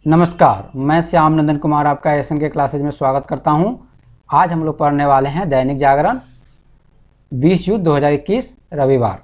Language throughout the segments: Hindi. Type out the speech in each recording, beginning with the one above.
नमस्कार, मैं श्याम नंदन कुमार आपका एसएन के क्लासेज में स्वागत करता हूं। आज हम लोग पढ़ने वाले हैं दैनिक जागरण 20 जून 2021 रविवार।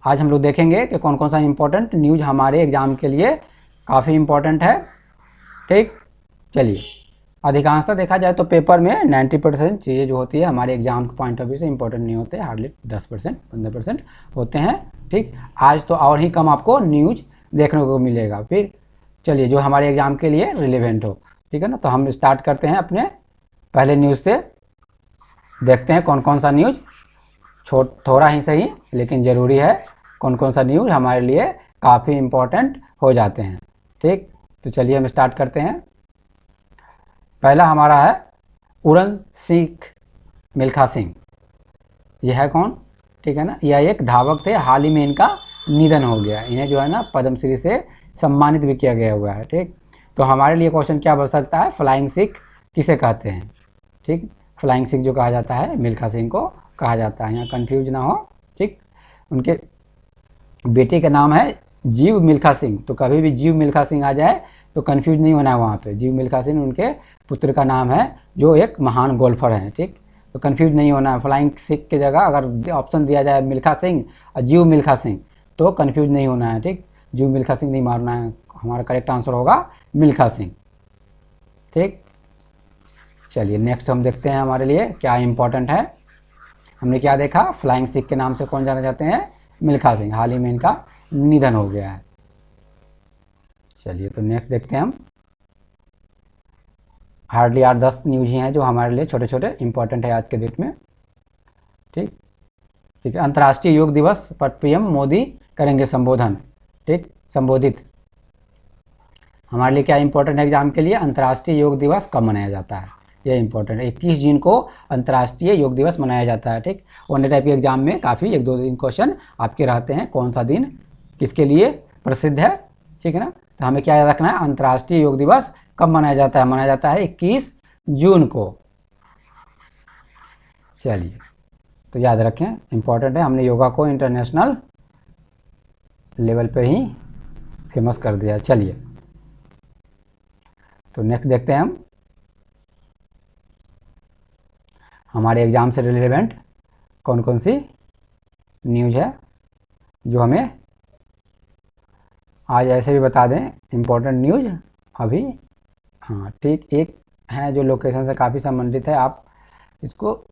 आज हम लोग देखेंगे कि कौन कौन सा इम्पोर्टेंट न्यूज़ हमारे एग्ज़ाम के लिए काफ़ी इम्पोर्टेंट है। ठीक, चलिए। अधिकांशतः देखा जाए तो पेपर में 90% चीज़ें जो होती है हमारे एग्ज़ाम के पॉइंट ऑफ व्यू से इम्पोर्टेंट नहीं होते, हार्डली 10% 15% होते हैं। ठीक, आज तो और ही कम आपको न्यूज़ देखने को मिलेगा। फिर चलिए, जो हमारे एग्ज़ाम के लिए रिलेवेंट हो, ठीक है ना। तो हम स्टार्ट करते हैं अपने पहले न्यूज़ से। देखते हैं कौन कौन सा न्यूज़, थोड़ा ही सही लेकिन ज़रूरी है, कौन कौन सा न्यूज़ हमारे लिए काफ़ी इम्पोर्टेंट हो जाते हैं। ठीक, तो चलिए हम स्टार्ट करते हैं। पहला हमारा है उड़न सिख मिल्खा सिंह। यह है कौन, ठीक है ना। यह एक धावक थे, हाल ही में इनका निधन हो गया। इन्हें जो है ना पद्मश्री से सम्मानित भी किया गया हुआ है। ठीक, तो हमारे लिए क्वेश्चन क्या बन सकता है, फ्लाइंग सिख किसे कहते हैं। ठीक, फ्लाइंग सिख जो कहा जाता है मिल्खा सिंह को कहा जाता है, यहाँ कंफ्यूज ना हो। ठीक, उनके बेटे का नाम है जीव मिल्खा सिंह, तो कभी भी जीव मिल्खा सिंह आ जाए तो कंफ्यूज नहीं होना है वहाँ पे। जीव मिल्खा सिंह उनके पुत्र का नाम है, जो एक महान गोल्फर हैं। ठीक, तो कंफ्यूज नहीं होना है। फ्लाइंग सिख की जगह अगर ऑप्शन दिया जाए मिल्खा सिंह और जीव मिल्खा सिंह तो कंफ्यूज नहीं होना है। ठीक, जीव मिल्खा सिंह नहीं मारना है, हमारा करेक्ट आंसर होगा मिल्खा सिंह। ठीक, चलिए नेक्स्ट हम देखते हैं हमारे लिए क्या इंपॉर्टेंट है। हमने क्या देखा, फ्लाइंग सिख के नाम से कौन जाना जाते हैं, मिल्खा सिंह। हाल ही में इनका निधन हो गया है। चलिए तो नेक्स्ट देखते हैं हम। हार्डली 8-10 न्यूज ही हैं जो हमारे लिए छोटे छोटे इंपॉर्टेंट है आज के डेट में। ठीक, ठीक है। अंतर्राष्ट्रीय योग दिवस पर पीएम मोदी करेंगे संबोधन। ठीक, संबोधित। हमारे लिए क्या इंपॉर्टेंट है एग्जाम के लिए, अंतर्राष्ट्रीय योग दिवस कब मनाया जाता है, यह इंपॉर्टेंट है। 21 जून को अंतर्राष्ट्रीय योग दिवस मनाया जाता है। ठीक, वन टाइप के एग्जाम में काफ़ी 1-2 दिन क्वेश्चन आपके रहते हैं, कौन सा दिन किसके लिए प्रसिद्ध है। ठीक है ना, तो हमें क्या याद रखना है, अंतर्राष्ट्रीय योग दिवस कब मनाया जाता है, मनाया जाता है 21 जून को। चलिए तो याद रखें, इंपॉर्टेंट है। हमने योगा को इंटरनेशनल लेवल पे ही फेमस कर दिया। चलिए तो नेक्स्ट देखते हैं हम हमारे एग्जाम से रिलेवेंट कौन कौन सी न्यूज़ है जो हमें आज ऐसे भी बता दें इम्पोर्टेंट न्यूज़ अभी। हाँ ठीक, एक है जो लोकेशन से काफ़ी संबंधित है, आप इसको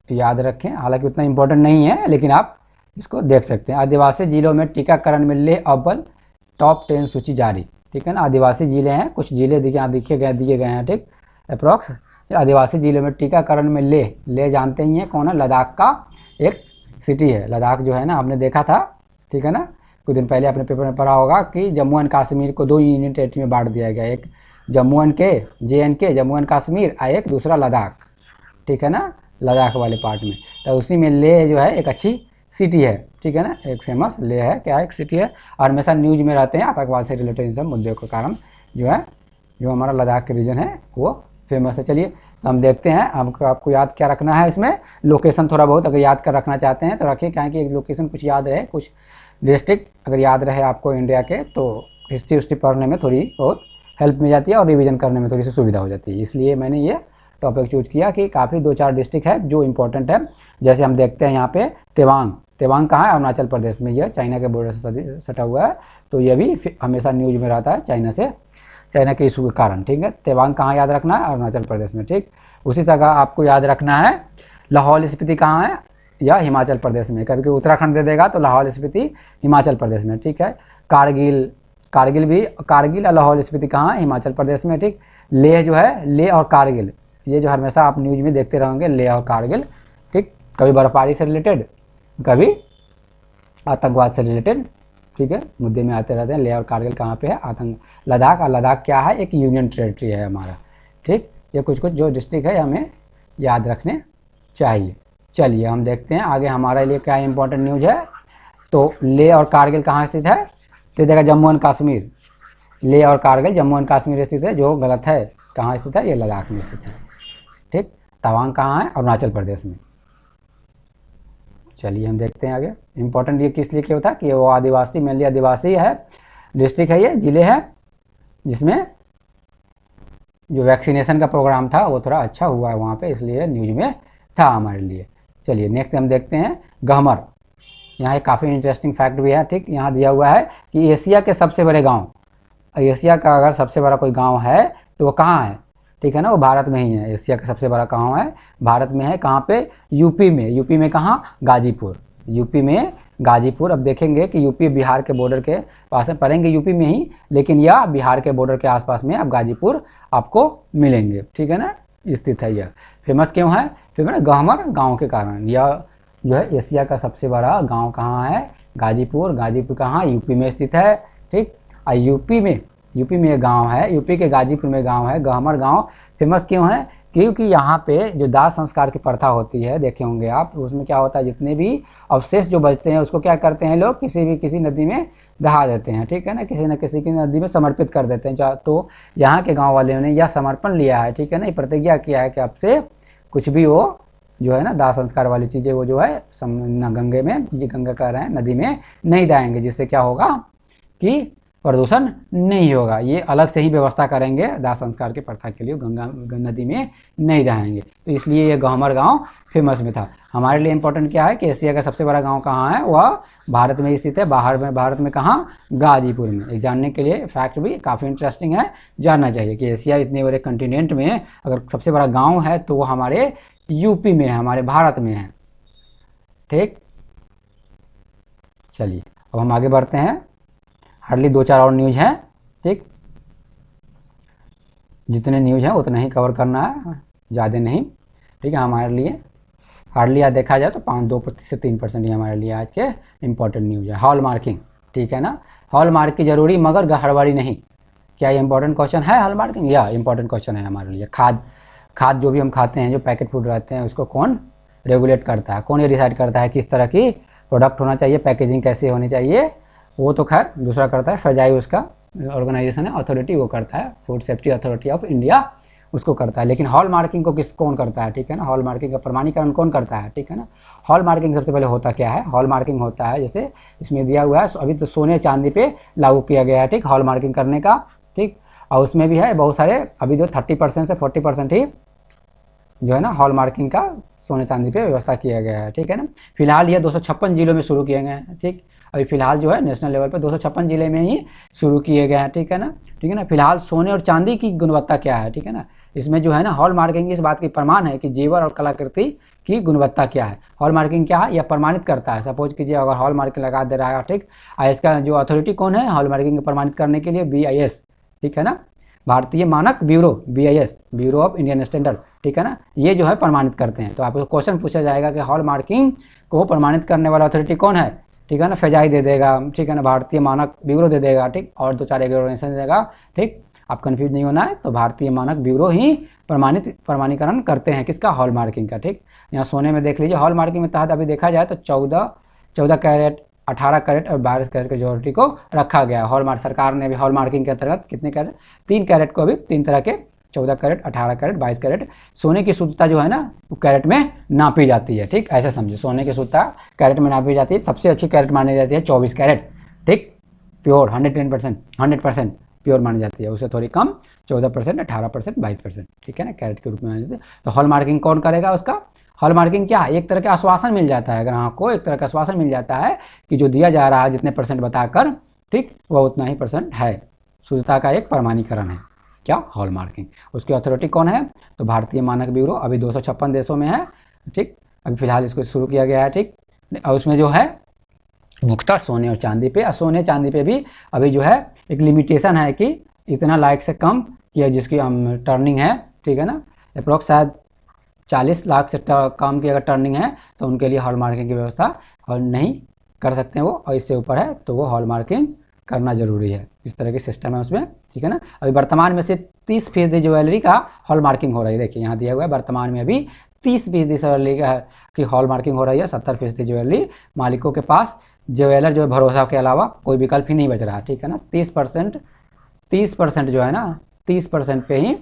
याद रखें। हालांकि उतना इम्पोर्टेंट नहीं है लेकिन आप इसको देख सकते हैं। आदिवासी जिलों में टीकाकरण में ले अव्वल, टॉप 10 सूची जारी। ठीक है ना, आदिवासी जिले हैं, कुछ जिले दिए गए हैं। ठीक, अप्रॉक्स आदिवासी जिलों में टीकाकरण में ले जानते ही हैं कौन है, लद्दाख का एक सिटी है। लद्दाख जो है ना, आपने देखा था, ठीक है ना, कुछ दिन पहले अपने पेपर में पढ़ा होगा कि जम्मू एंड कश्मीर को 2 यूनियन टेरिटरी में बांट दिया गया, एक जम्मू एंड के JNK जम्मू एंड कश्मीर और एक दूसरा लद्दाख। ठीक है ना, लद्दाख वाले पार्ट में, तो उसी में लेह जो है एक अच्छी सिटी है। ठीक है ना, एक फेमस लेह है, क्या एक सिटी है, और हमेशा न्यूज में रहते हैं आतंकवाद से रिलेटेड इन सब मुद्दों के कारण जो है, जो हमारा लद्दाख के रीजन है वो फेमस है। चलिए तो हम देखते हैं, आपको याद क्या रखना है इसमें, लोकेशन थोड़ा बहुत अगर याद कर रखना चाहते हैं तो रखिए, क्या कि एक लोकेशन कुछ याद रहे, कुछ डिस्ट्रिक्ट अगर याद रहे आपको इंडिया के, तो हिस्ट्री पढ़ने में थोड़ी बहुत हेल्प मिल जाती है और रिवीजन करने में थोड़ी सी सुविधा हो जाती है। इसलिए मैंने ये टॉपिक चूज किया कि काफ़ी 2-4 डिस्ट्रिक्ट है जो इंपॉर्टेंट है। जैसे हम देखते हैं यहाँ पे तेवांग कहाँ है, अरुणाचल प्रदेश में। यह चाइना के बॉर्डर से सटा हुआ है, तो यह भी हमेशा न्यूज में रहता है चाइना के इशू के कारण। ठीक है, तेवांग कहाँ याद रखना है, अरुणाचल प्रदेश में। ठीक, उसी जगह आपको याद रखना है लाहौल स्पीति कहाँ है, या हिमाचल प्रदेश में। कभी कभी उत्तराखंड दे देगा तो लाहौल स्पीति हिमाचल प्रदेश में। ठीक है, कारगिल और लाहौल स्पीति कहाँ है, हिमाचल प्रदेश में। ठीक, लेह जो है, लेह और कारगिल, ये जो हमेशा आप न्यूज में देखते रहेंगे, लेह और कारगिल। ठीक, कभी बर्फबारी से रिलेटेड, कभी आतंकवाद से रिलेटेड, ठीक है, मुद्दे में आते रहते हैं। लेह और कारगिल कहाँ पे है, लद्दाख क्या है, एक यूनियन टेरिटरी है हमारा। ठीक, ये कुछ जो डिस्ट्रिक्ट है हमें याद रखने चाहिए। चलिए हम देखते हैं आगे हमारे लिए क्या इंपॉर्टेंट न्यूज़ है। तो लेह और कारगिल कहाँ स्थित है, तो देखा जम्मू एंड कश्मीर। लेह और कारगिल जम्मू एंड कश्मीर स्थित है, जो गलत है। कहाँ स्थित है, ये लद्दाख में स्थित है। ठीक, तवांग कहाँ है, अरुणाचल प्रदेश में। चलिए हम देखते हैं आगे। इंपॉर्टेंट ये किस लिए क्या होता है कि वो आदिवासी, मेनली आदिवासी है डिस्ट्रिक्ट है, ये जिले हैं। जिसमें जो वैक्सीनेशन का प्रोग्राम था वो थोड़ा अच्छा हुआ है वहाँ पे, इसलिए न्यूज में था हमारे लिए। चलिए नेक्स्ट हम देखते हैं गहमर। यहाँ एक काफ़ी इंटरेस्टिंग फैक्ट भी है, ठीक। यहाँ दिया हुआ है कि एशिया के सबसे बड़े गांव, एशिया का अगर सबसे बड़ा कोई गांव है तो वो कहाँ है, ठीक है ना, वो भारत में ही है। एशिया का सबसे बड़ा गांव है भारत में है, कहाँ पे, यूपी में। यूपी में कहाँ, गाजीपुर। यूपी में गाजीपुर। अब देखेंगे कि यूपी बिहार के बॉर्डर के पास में पड़ेंगे, यूपी में ही, लेकिन यह बिहार के बॉर्डर के आसपास में अब गाजीपुर आपको मिलेंगे, ठीक है ना, स्थित है। यह फेमस क्यों है, फेमस गहमर गाँव के कारण। यह जो है एशिया का सबसे बड़ा गाँव कहाँ है, गाजीपुर। गाजीपुर कहाँ, यूपी में स्थित है, ठीक। और यूपी में एक गाँव है, यूपी के गाजीपुर में गाँव है गहमर गाँव। फेमस क्यों है, क्योंकि यहाँ पे जो दाह संस्कार की प्रथा होती है, देखे होंगे आप, उसमें क्या होता है, जितने भी अवशेष जो बचते हैं उसको क्या करते हैं लोग, किसी नदी में दहा देते हैं, ठीक है ना, किसी न किसी की नदी में समर्पित कर देते हैं। तो यहाँ के गाँव वालों ने यह समर्पण लिया है, ठीक है ना, ये प्रतिज्ञा किया है कि आपसे कुछ भी हो जो है ना दाह संस्कार वाली चीज़ें वो जो है गंगे में, ये गंगा कह रहे हैं, नदी में नहीं दाएंगे, जिससे क्या होगा कि प्रदूषण नहीं होगा। ये अलग से ही व्यवस्था करेंगे दाह संस्कार की प्रथा के लिए, गंगा नदी में नहीं रहेंगे। तो इसलिए ये गहमर गांव फेमस में था। हमारे लिए इंपॉर्टेंट क्या है कि एशिया का सबसे बड़ा गांव कहाँ है, वह भारत में स्थित है। भारत में कहाँ, गाजीपुर में। एक जानने के लिए फैक्ट भी काफ़ी इंटरेस्टिंग है, जानना चाहिए कि एशिया इतने बड़े कंटिनेंट में अगर सबसे बड़ा गाँव है तो वो हमारे यूपी में है, हमारे भारत में है, ठीक। चलिए अब हम आगे बढ़ते हैं। हार्डली 2-4 और न्यूज हैं, ठीक। जितने न्यूज हैं उतना ही कवर करना है, ज़्यादा नहीं, ठीक है। हमारे लिए हार्डली आज देखा जाए तो 2% से 3% ही हमारे लिए आज के इंपॉर्टेंट न्यूज है। हॉल मार्किंग, ठीक है ना, हॉल मार्क की जरूरी मगर हड़बड़ी नहीं। क्या ये इंपॉर्टेंट क्वेश्चन है हॉल मार्किंग, या इंपॉर्टेंट क्वेश्चन है हमारे लिए। खाद जो भी हम खाते हैं, जो पैकेट फूड रहते हैं, उसको कौन रेगुलेट करता है, कौन ये डिसाइड करता है किस तरह की प्रोडक्ट होना चाहिए, पैकेजिंग कैसे होनी चाहिए, वो तो खैर दूसरा करता है, फजाई उसका ऑर्गेनाइजेशन है, अथॉरिटी वो करता है, food safety authority of India उसको करता है। लेकिन हॉल मार्किंग को कौन करता है, ठीक है ना, हॉल मार्किंग का प्रमाणीकरण कौन करता है, ठीक है ना। हॉल मार्किंग सबसे पहले होता क्या है, हॉल मार्किंग होता है जैसे इसमें दिया हुआ है, अभी तो सोने चांदी पे लागू किया गया है, ठीक, हॉल मार्किंग करने का, ठीक। और उसमें भी है बहुत सारे, अभी जो 30% से 40% ही जो है ना हॉल मार्किंग का सोने चांदी पे व्यवस्था किया गया है, ठीक है ना। फिलहाल ये 256 जिलों में शुरू किए गए हैं, ठीक। अभी फिलहाल जो है नेशनल लेवल पे 256 जिले में ही शुरू किए गए हैं, ठीक है ना, ठीक है ना। फिलहाल सोने और चांदी की गुणवत्ता क्या है, ठीक है ना, इसमें जो है ना हॉल मार्किंग इस बात की प्रमाण है कि जेवर और कलाकृति की गुणवत्ता क्या है। हॉल मार्किंग क्या है, यह प्रमाणित करता है। सपोज कीजिए अगर हॉल मार्किंग लगा दे रहा है, ठीक, इसका जो अथॉरिटी कौन है हॉल मार्किंग को प्रमाणित करने के लिए, BIS, ठीक है ना, भारतीय मानक bureau, BIS, bureau of Indian standard, ठीक है ना, ये जो है प्रमाणित करते हैं। तो आपको क्वेश्चन पूछा जाएगा कि हॉल मार्किंग को प्रमाणित करने वाला अथॉरिटी कौन है, ठीक है ना, फजाई दे देगा, ठीक है ना, भारतीय मानक ब्यूरो दे देगा, ठीक, और 2-4 ऑर्गेनाइजेशन देगा, ठीक। आप कंफ्यूज नहीं होना है, तो भारतीय मानक ब्यूरो ही प्रमाणीकरण करते हैं किसका, हॉल मार्किंग का, ठीक। यहाँ सोने में देख लीजिए हॉल मार्किंग में तहत अभी देखा जाए तो 14 कैरेट, 18 कैरेट और 22 कैरेट की ज्वेलरी को रखा गया है। हॉल मार्क सरकार ने अभी हॉल मार्किंग के अंतर्गत कितने कैरेट, 3 कैरेट को अभी 3 तरह के 14 कैरेट, 18 कैरेट, 22 कैरेट सोने की शुद्धता जो है ना वो कैरेट में नापी जाती है, ठीक। ऐसे समझे, सोने की शुद्धता कैरेट में नापी जाती है। सबसे अच्छी कैरेट मानी जाती है 24 कैरेट, ठीक, प्योर 100% प्योर मानी जाती है। उससे थोड़ी कम 14%, 18%, 22%, ठीक है ना, कैरेट के रूप में मानी जाती है। तो हॉल मार्किंग कौन करेगा उसका, हॉल मार्किंग क्या है, एक तरह का आश्वासन मिल जाता है ग्राहक को, एक तरह का आश्वासन मिल जाता है कि जो दिया जा रहा है जितने % बताकर, ठीक, वह उतना ही % है। शुद्धता का एक प्रमाणीकरण है क्या, हॉल मार्किंग। उसकी अथॉरिटी कौन है, तो भारतीय मानक ब्यूरो, अभी 256 देशों में है, ठीक, अभी फिलहाल इसको शुरू किया गया है, ठीक। और उसमें जो है मुख्यतः सोने और चांदी पे, सोने चांदी पे भी अभी जो है एक लिमिटेशन है कि इतना लाख से कम की जिसकी टर्निंग है, ठीक है ना, अप्रोक्स शायद 40 लाख से कम की अगर टर्निंग है तो उनके लिए हॉल मार्किंग की व्यवस्था और नहीं कर सकते हैं वो, और इससे ऊपर है तो वो हॉल मार्किंग करना जरूरी है। इस तरह की सिस्टम है उसमें, ठीक है ना। अभी वर्तमान में से 30% ज्वेलरी का हॉल मार्किंग हो रही है, देखिए यहाँ दिया हुआ है, वर्तमान में अभी 30% ज्वेलरी की हॉल मार्किंग हो रही है। 70% ज्वेलरी मालिकों के पास ज्वेलर जो है भरोसा के अलावा कोई विकल्प ही नहीं बच रहा, ठीक है ना। 30% जो है ना 30% पे ही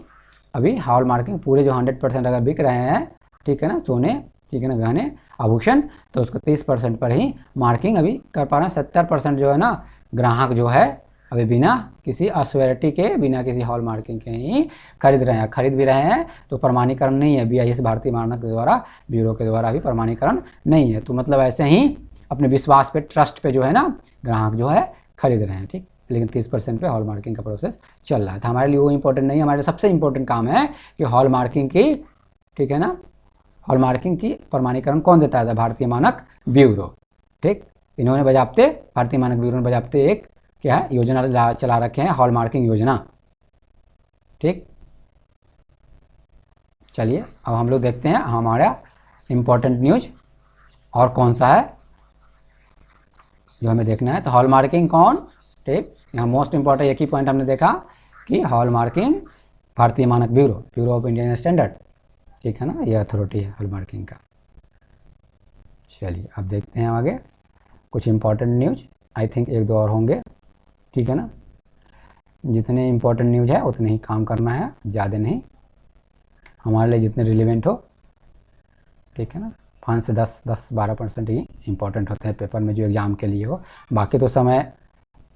अभी हॉल मार्किंग, पूरे जो 100% अगर बिक रहे हैं, ठीक है ना, सोने, ठीक है ना, गहने आभूषण, तो उसको 30% पर ही मार्किंग अभी कर पा रहे हैं। 70% जो है ना ग्राहक जो है अभी बिना किसी अश्योरिटी के, बिना किसी हॉल मार्किंग के ही खरीद रहे हैं। खरीद भी रहे हैं तो प्रमाणीकरण नहीं है, BIS भारतीय मानक के द्वारा, ब्यूरो के द्वारा भी प्रमाणीकरण नहीं है। तो मतलब ऐसे ही अपने विश्वास पे, ट्रस्ट पे जो है ना ग्राहक जो है खरीद रहे हैं, ठीक। लेकिन 30% पे हॉल मार्किंग का प्रोसेस चल रहा है। तो हमारे लिए वो इंपॉर्टेंट नहीं है, हमारे सबसे इंपॉर्टेंट काम है कि हॉल मार्किंग की, ठीक है ना, हॉल मार्किंग की प्रमाणीकरण कौन देता है? भारतीय मानक ब्यूरो, ठीक। इन्होंने बजाबते, भारतीय मानक ब्यूरो ने बजाबते एक क्या है योजना चला रखे हैं, हॉल मार्किंग योजना, ठीक। चलिए अब हम लोग देखते हैं हमारा इम्पोर्टेंट न्यूज और कौन सा है जो हमें देखना है। तो हॉल मार्किंग कौन, ठीक। यहाँ मोस्ट इंपॉर्टेंट एक ही पॉइंट हमने देखा कि हॉल मार्किंग भारतीय मानक bureau, bureau of Indian standard, ठीक है ना, ये अथॉरिटी है हॉल मार्किंग का। चलिए अब देखते हैं आगे कुछ इंपॉर्टेंट न्यूज, आई थिंक एक दो और होंगे, ठीक है ना। जितने इंपॉर्टेंट न्यूज है उतने ही काम करना है, ज़्यादा नहीं, हमारे लिए जितने रिलेवेंट हो, ठीक है ना। 5 से 10-12% ही इंपॉर्टेंट होते हैं पेपर में जो एग्ज़ाम के लिए हो, बाकी तो समय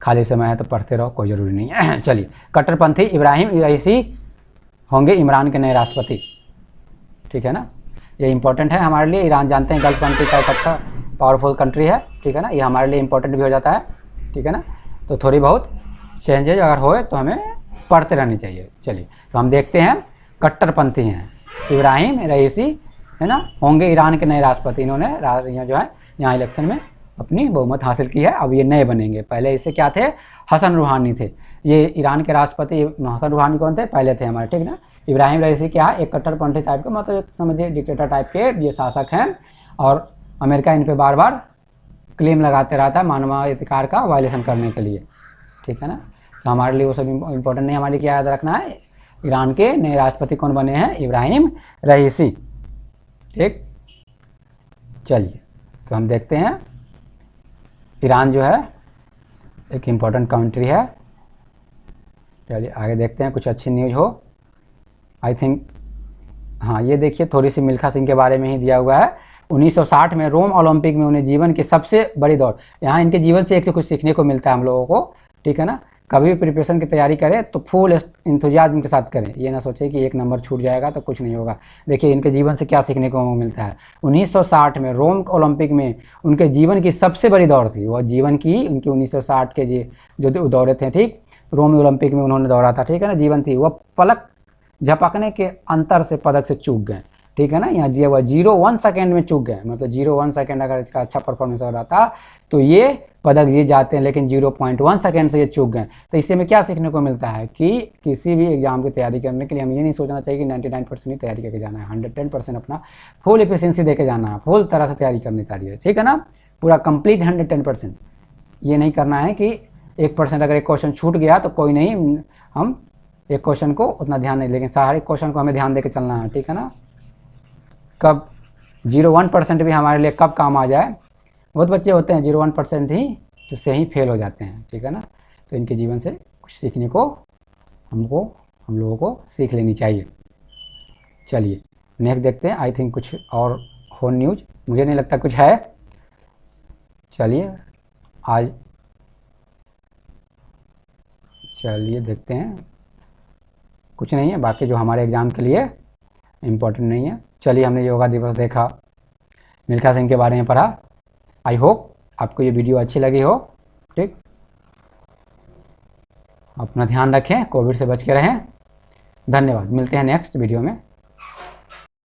खाली समय है तो पढ़ते रहो, कोई ज़रूरी नहीं है। चलिए, कट्टरपंथी इब्राहिम रईसी होंगे इमरान के नए राष्ट्रपति, ठीक है ना। ये इंपॉर्टेंट है हमारे लिए। ईरान जानते हैं गल्फ कंट्री का एक अच्छा पावरफुल कंट्री है, ठीक है ना, ये हमारे लिए इंपॉर्टेंट भी हो जाता है, ठीक है ना। तो थोड़ी बहुत चेंजेज अगर होए तो हमें पढ़ते रहनी चाहिए। चलिए तो हम देखते हैं, कट्टरपंथी हैं इब्राहिम रईसी, है ना, होंगे ईरान के नए राष्ट्रपति। इन्होंने यहाँ जो है यहाँ इलेक्शन में अपनी बहुमत हासिल की है, अब ये नए बनेंगे। पहले इससे क्या थे, हसन रूहानी थे। ये ईरान के राष्ट्रपति हसन रूहानी कौन थे, पहले थे हमारे, ठीक ना। इब्राहिम रईसी क्या है, एक कट्टरपंथी टाइप का, मतलब एक समझिए डिक्टेटर टाइप के ये शासक हैं, और अमेरिका इन पर बार बार क्लेम लगाते रहता है मानवाधिकार का वायलेशन करने के लिए, ठीक है ना। तो हमारे लिए वो सब इम्पोर्टेंट नहीं, हमारे लिए क्या याद रखना है, ईरान के नए राष्ट्रपति कौन बने हैं, इब्राहिम रईसी, ठीक। चलिए तो हम देखते हैं, ईरान जो है एक इम्पॉर्टेंट कंट्री है। चलिए आगे देखते हैं कुछ अच्छी न्यूज़ हो, आई थिंक। हाँ ये देखिए, थोड़ी सी मिल्खा सिंह के बारे में ही दिया हुआ है। 1960 में रोम ओलंपिक में उन्हें जीवन की सबसे बड़ी दौड़, यहाँ इनके जीवन से एक से कुछ सीखने को मिलता है हम लोगों को, ठीक है ना। कभी भी प्रिपरेशन की तैयारी करें तो फुल इंथुजियाज्म के साथ करें, ये ना सोचें कि एक नंबर छूट जाएगा तो कुछ नहीं होगा। देखिए इनके जीवन से क्या सीखने को मिलता है। 1960 में रोम ओलंपिक में उनके जीवन की सबसे बड़ी दौड़ थी, वह जीवन की उनकी 1960 के जो दौड़े थे, ठीक, रोम ओलंपिक में उन्होंने दौड़ा था, ठीक है ना, जीवन थी, वह पलक झपकने के अंतर से पदक से चूक गए, ठीक है ना। यहाँ दिया हुआ 0.1 सेकेंड में चूक गए, मतलब 0.1 सेकेंड अगर इसका अच्छा परफॉर्मेंस हो रहा था तो ये पदक जीत जाते हैं, लेकिन 0.1 सेकेंड से ये चूक गए। तो इससे में क्या सीखने को मिलता है कि किसी भी एग्जाम की तैयारी करने के लिए हम ये नहीं सोचना चाहिए कि 99% ही तैयारी करके जाना है, 110% अपना फुल एफिशिएंसी देके जाना है, फुल तरह से तैयारी करनी चाहिए, ठीक है ना, पूरा कंप्लीट 110%। ये नहीं करना है कि 1% अगर एक क्वेश्चन छूट गया तो कोई नहीं, हम एक क्वेश्चन को उतना ध्यान नहीं, लेकिन सारे क्वेश्चन को हमें ध्यान देके चलना है, ठीक है ना। कब 0.1% भी हमारे लिए कब काम आ जाए, बहुत बच्चे होते हैं 0.1% ही तो से ही फेल हो जाते हैं, ठीक है ना। तो इनके जीवन से कुछ सीखने को हम लोगों को सीख लेनी चाहिए। चलिए नेक्स्ट देखते हैं, आई थिंक कुछ और हो न्यूज, मुझे नहीं लगता कुछ है। चलिए आज देखते हैं, कुछ नहीं है, बाकी जो हमारे एग्ज़ाम के लिए इम्पोर्टेंट नहीं है। चलिए हमने योगा दिवस देखा, मिल्खा सिंह के बारे में पढ़ा। आई होप आपको ये वीडियो अच्छी लगी हो, ठीक। अपना ध्यान रखें, कोविड से बच के रहें। धन्यवाद, मिलते हैं नेक्स्ट वीडियो में।